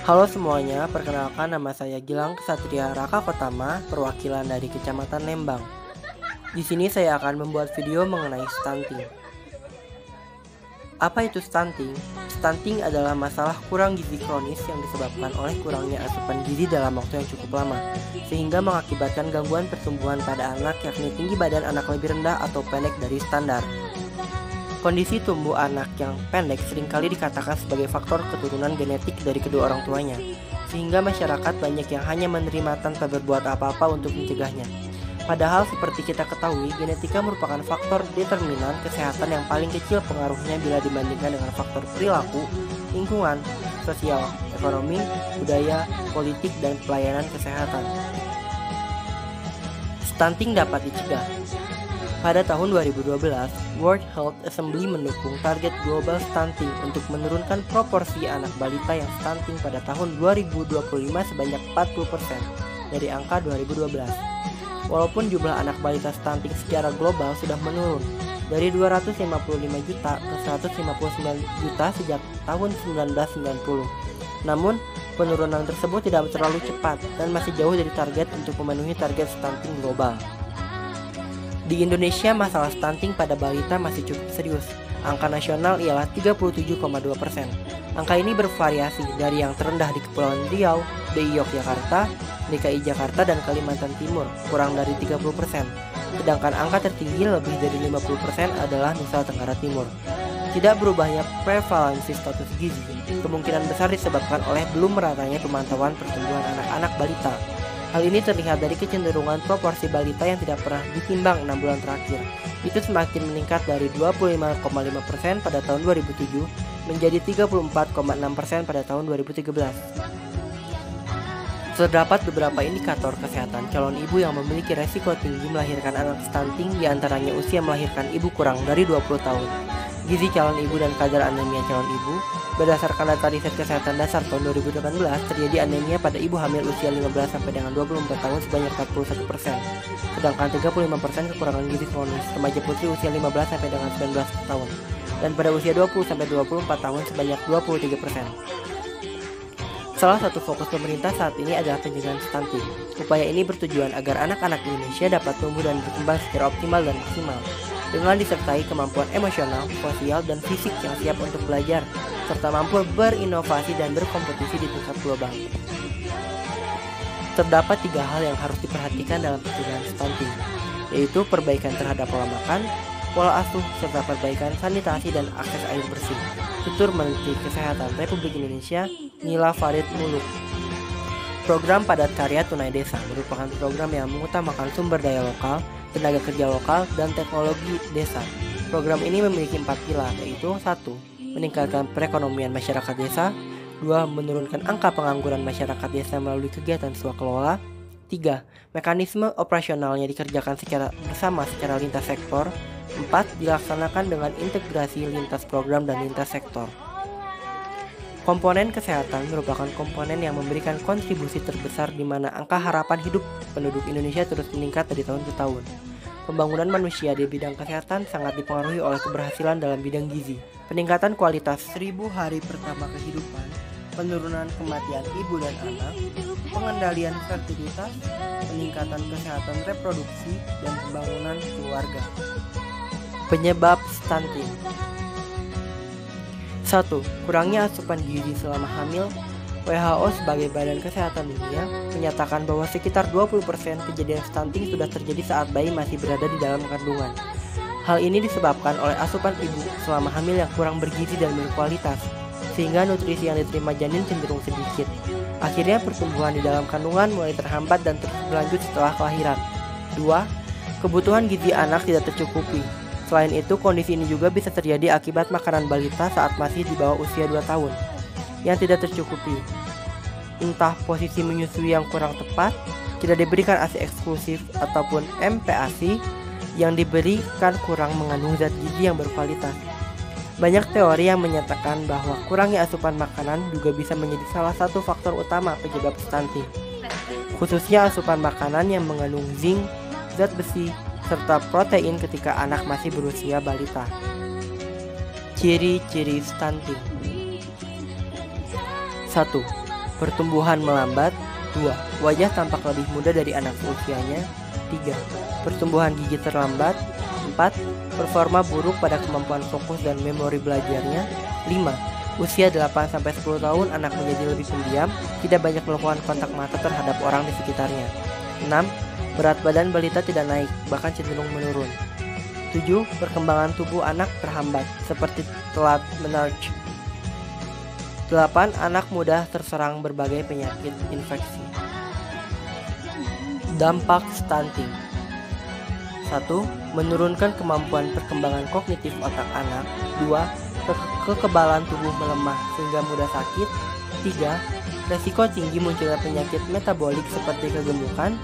Halo semuanya, perkenalkan nama saya Gilang Ksatria Raka Kotama, perwakilan dari Kecamatan Lembang. Di sini saya akan membuat video mengenai stunting. Apa itu stunting? Stunting adalah masalah kurang gizi kronis yang disebabkan oleh kurangnya asupan gizi dalam waktu yang cukup lama, sehingga mengakibatkan gangguan pertumbuhan pada anak, yakni tinggi badan anak lebih rendah atau pendek dari standar. Kondisi tumbuh anak yang pendek seringkali dikatakan sebagai faktor keturunan genetik dari kedua orang tuanya, sehingga masyarakat banyak yang hanya menerima tanpa berbuat apa-apa untuk mencegahnya. Padahal seperti kita ketahui, genetika merupakan faktor determinan kesehatan yang paling kecil pengaruhnya bila dibandingkan dengan faktor perilaku, lingkungan, sosial, ekonomi, budaya, politik, dan pelayanan kesehatan. Stunting dapat dicegah. Pada tahun 2012, World Health Assembly mendukung target global stunting untuk menurunkan proporsi anak balita yang stunting pada tahun 2025 sebanyak 40% dari angka 2012. Walaupun jumlah anak balita stunting secara global sudah menurun dari 255 juta ke 159 juta sejak tahun 1990. Namun, penurunan tersebut tidak terlalu cepat dan masih jauh dari target untuk memenuhi target stunting global. Di Indonesia, masalah stunting pada balita masih cukup serius. Angka nasional ialah 37,2%. Angka ini bervariasi dari yang terendah di Kepulauan Riau, DI Yogyakarta, DKI Jakarta, dan Kalimantan Timur, kurang dari 30%. Sedangkan angka tertinggi lebih dari 50% adalah Nusa Tenggara Timur. Tidak berubahnya prevalensi status gizi kemungkinan besar disebabkan oleh belum meratanya pemantauan pertumbuhan anak-anak balita. Hal ini terlihat dari kecenderungan proporsi balita yang tidak pernah ditimbang 6 bulan terakhir. Itu semakin meningkat dari 25,5% pada tahun 2007 menjadi 34,6% pada tahun 2013. Terdapat beberapa indikator kesehatan calon ibu yang memiliki resiko tinggi melahirkan anak stunting, diantaranya usia melahirkan ibu kurang dari 20 tahun, gizi calon ibu dan kadar anemia calon ibu. Berdasarkan data riset kesehatan dasar tahun 2018, terjadi anemia pada ibu hamil usia 15 sampai dengan 24 tahun sebanyak 41%, sedangkan 35% kekurangan gizi kronis remaja putri usia 15 sampai dengan 19 tahun, dan pada usia 20 sampai 24 tahun sebanyak 23%. Salah satu fokus pemerintah saat ini adalah pencegahan stunting. Upaya ini bertujuan agar anak-anak Indonesia dapat tumbuh dan berkembang secara optimal dan maksimal, dengan disertai kemampuan emosional, sosial, dan fisik yang siap untuk belajar, serta mampu berinovasi dan berkompetisi di tingkat global. Terdapat 3 hal yang harus diperhatikan dalam pencegahan stunting, yaitu perbaikan terhadap pola makan, pola asuh, serta perbaikan sanitasi dan akses air bersih. Tutur Menteri Kesehatan Republik Indonesia, Nila Farid Muluk. Program Padat Karya Tunai Desa merupakan program yang mengutamakan sumber daya lokal, tenaga kerja lokal, dan teknologi desa. Program ini memiliki 4 pilar, yaitu 1. Meningkatkan perekonomian masyarakat desa. 2. Menurunkan angka pengangguran masyarakat desa melalui kegiatan swakelola. 3. Mekanisme operasionalnya dikerjakan secara bersama secara lintas sektor. 4. Dilaksanakan dengan integrasi lintas program dan lintas sektor. Komponen kesehatan merupakan komponen yang memberikan kontribusi terbesar di mana angka harapan hidup penduduk Indonesia terus meningkat dari tahun ke tahun. Pembangunan manusia di bidang kesehatan sangat dipengaruhi oleh keberhasilan dalam bidang gizi. Peningkatan kualitas 1000 hari pertama kehidupan, penurunan kematian ibu dan anak, pengendalian fertilitas, peningkatan kesehatan reproduksi, dan pembangunan keluarga. Penyebab stunting. 1. Kurangnya asupan gizi selama hamil. WHO sebagai Badan Kesehatan Dunia menyatakan bahwa sekitar 20% kejadian stunting sudah terjadi saat bayi masih berada di dalam kandungan. Hal ini disebabkan oleh asupan ibu selama hamil yang kurang bergizi dan berkualitas, sehingga nutrisi yang diterima janin cenderung sedikit. Akhirnya pertumbuhan di dalam kandungan mulai terhambat dan terus berlanjut setelah kelahiran. 2. Kebutuhan gizi anak tidak tercukupi. Selain itu, kondisi ini juga bisa terjadi akibat makanan balita saat masih di bawah usia 2 tahun yang tidak tercukupi. Entah posisi menyusui yang kurang tepat, tidak diberikan ASI eksklusif, ataupun MPASI yang diberikan kurang mengandung zat gizi yang berkualitas. Banyak teori yang menyatakan bahwa kurangnya asupan makanan juga bisa menjadi salah satu faktor utama penyebab stunting, khususnya asupan makanan yang mengandung zinc, zat besi, serta protein ketika anak masih berusia balita. Ciri-ciri stunting. 1. Pertumbuhan melambat. 2. Wajah tampak lebih muda dari anak seusianya. 3. Pertumbuhan gigi terlambat. 4. Performa buruk pada kemampuan fokus dan memori belajarnya. 5. Usia 8-10 tahun anak menjadi lebih pendiam, tidak banyak melakukan kontak mata terhadap orang di sekitarnya. 6. Berat badan balita tidak naik, bahkan cenderung menurun. 7. Perkembangan tubuh anak terhambat, seperti telat menarch. 8. Anak mudah terserang berbagai penyakit infeksi. Dampak stunting. 1. Menurunkan kemampuan perkembangan kognitif otak anak. 2. Kekebalan tubuh melemah sehingga mudah sakit. 3. Resiko tinggi munculnya penyakit metabolik seperti kegemukan.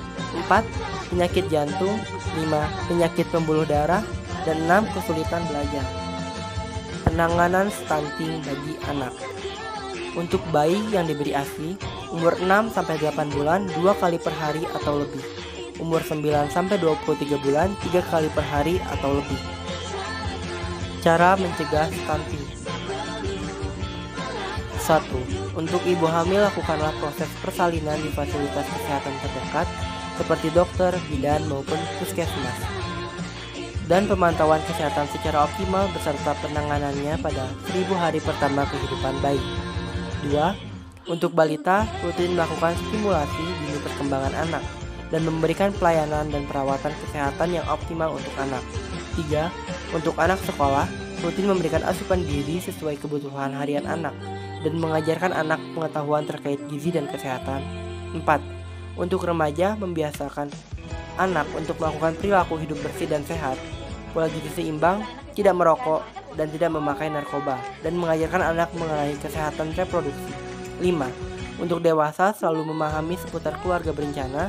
4. Penyakit jantung. 5. Penyakit pembuluh darah. Dan 6. Kesulitan belajar. Penanganan stunting bagi anak. Untuk bayi yang diberi ASI, umur 6-8 bulan 2 kali per hari atau lebih. Umur 9-23 bulan 3 kali per hari atau lebih. Cara mencegah stunting. 1. Untuk ibu hamil, lakukanlah proses persalinan di fasilitas kesehatan terdekat seperti dokter, bidan maupun puskesmas, dan pemantauan kesehatan secara optimal beserta penanganannya pada 1000 hari pertama kehidupan bayi. 2. Untuk balita, rutin melakukan stimulasi dini perkembangan anak dan memberikan pelayanan dan perawatan kesehatan yang optimal untuk anak. 3. Untuk anak sekolah, rutin memberikan asupan gizi sesuai kebutuhan harian anak dan mengajarkan anak pengetahuan terkait gizi dan kesehatan. 4. Untuk remaja, membiasakan anak untuk melakukan perilaku hidup bersih dan sehat, pola gizi seimbang, tidak merokok, dan tidak memakai narkoba, dan mengajarkan anak mengenai kesehatan reproduksi. 5. Untuk dewasa, selalu memahami seputar keluarga berencana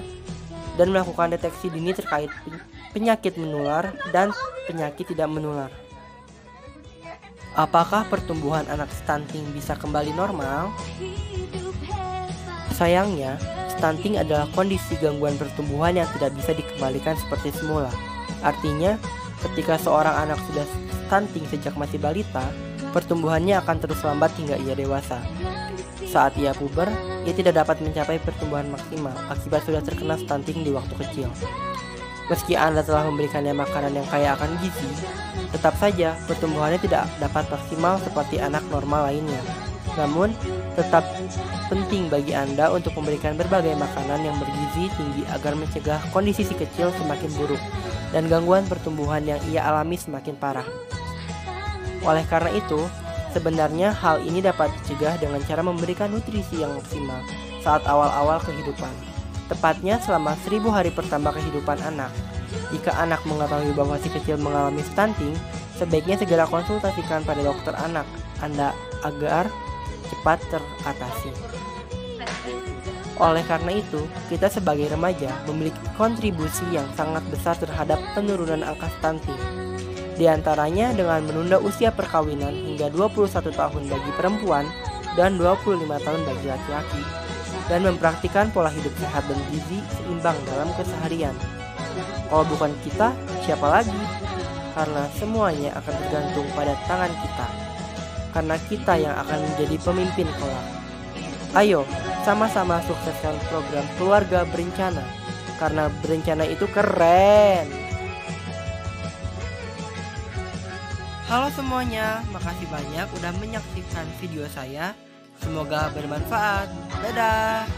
dan melakukan deteksi dini terkait penyakit menular dan penyakit tidak menular. Apakah pertumbuhan anak stunting bisa kembali normal? Sayangnya, stunting adalah kondisi gangguan pertumbuhan yang tidak bisa dikembalikan seperti semula. Artinya, ketika seorang anak sudah stunting sejak masih balita, pertumbuhannya akan terus lambat hingga ia dewasa. Saat ia puber, ia tidak dapat mencapai pertumbuhan maksimal akibat sudah terkena stunting di waktu kecil. Meski Anda telah memberikannya makanan yang kaya akan gizi, tetap saja pertumbuhannya tidak dapat maksimal seperti anak normal lainnya. Namun, tetap penting bagi Anda untuk memberikan berbagai makanan yang bergizi tinggi agar mencegah kondisi si kecil semakin buruk dan gangguan pertumbuhan yang ia alami semakin parah. Oleh karena itu, sebenarnya hal ini dapat dicegah dengan cara memberikan nutrisi yang maksimal saat awal-awal kehidupan, tepatnya selama 1000 hari pertama kehidupan anak. Jika anak mengetahui bahwa si kecil mengalami stunting, sebaiknya segera konsultasikan pada dokter anak Anda agar cepat teratasi. Oleh karena itu, kita sebagai remaja memiliki kontribusi yang sangat besar terhadap penurunan angka stunting. Di antaranya dengan menunda usia perkawinan hingga 21 tahun bagi perempuan dan 25 tahun bagi laki-laki, dan mempraktikkan pola hidup sehat dan gizi seimbang dalam keseharian. Kalau bukan kita, siapa lagi? Karena semuanya akan tergantung pada tangan kita. Karena kita yang akan menjadi pemimpin kelak. Ayo, sama-sama sukseskan program Keluarga Berencana. Karena berencana itu keren. Halo semuanya, makasih banyak udah menyaksikan video saya. Semoga bermanfaat. Dadah.